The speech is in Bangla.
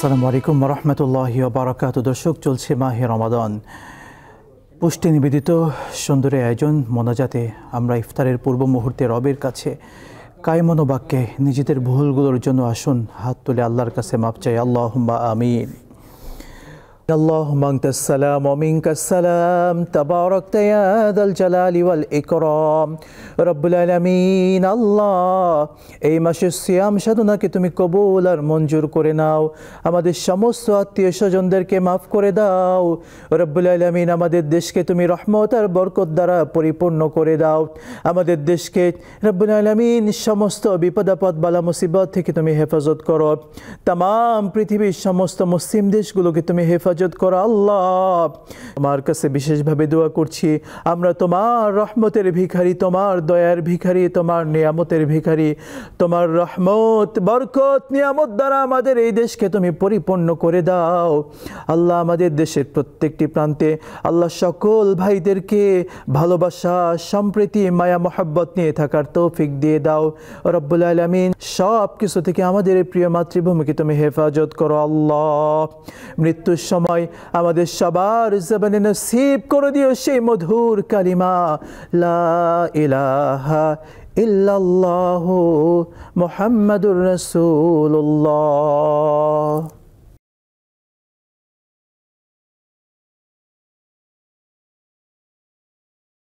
আসসালামু আলাইকুম ওয়া রাহমাতুল্লাহি ওয়া বারাকাতুহু। দর্শক, চলছে মাহে রমাদান, পুষ্টি নিবেদিত সুন্দর আয়োজন মোনাজাতে আমরা ইফতারের পূর্ব মুহূর্তে রবের কাছে কায়মন বাক্যে নিজেদের ভুলগুলোর জন্য আসুন হাত তুলে আল্লাহর কাছে মাপ চাই। আল্লাহুম্মা আমিন। আল্লাহুম্মা আনতাস সালাম ওয়া মিনকাস সালাম তাবারাকতা ইয়া যাল জালালি ওয়াল ইকরাম রব্বুল আলামিন। আল্লাহ, এই মাসের সিয়াম সাধনাকে তুমি কবুল আর মঞ্জুর করে নাও। আমাদের সমস্ত আত্মীয় স্বজনদেরকে মাফ করে দাও রব্বুল আলামিন। আমাদের দেশকে তুমি রহমত আর বরকত দ্বারা পরিপূর্ণ করে দাও। আমাদের দেশকে রব্বুল আলামিন সমস্ত বিপদ আপদ বালা মুসিবত থেকে তুমি হেফাজত করো। তাম পৃথিবীর সমস্ত মুসলিম দেশগুলোকে তুমি হেফাজত করো। আল্লাহ, তোমার কাছে বিশেষভাবে দোয়া করছি, আমরা তোমার রহমতের ভিখারি, তোমার দয়ার ভিখারি, তোমার নিয়ামতের ভিখারি। তোমার রহমত বরকত নিয়ামত দ্বারা আমাদের এই দেশকে তুমি পরিপূর্ণ করে দাও। আল্লাহ, আমাদের দেশের প্রত্যেকটি প্রান্তে আল্লাহ সকল ভাইদেরকে ভালোবাসা সম্প্রীতি মায়া মহব্বত নিয়ে থাকার তৌফিক দিয়ে দাও রব্বুল আলামিন। সব কিছু থেকে আমাদের এই প্রিয় মাতৃভূমিকে তুমি হেফাজত করো। আল্লাহ, মৃত্যুর সময় আমাদের সবার জবানে নসিব করে দিও সেই মধুর কালিমা লা ইলাহা ইল্লাল্লাহু মুহাম্মাদুর রাসূলুল্লাহ।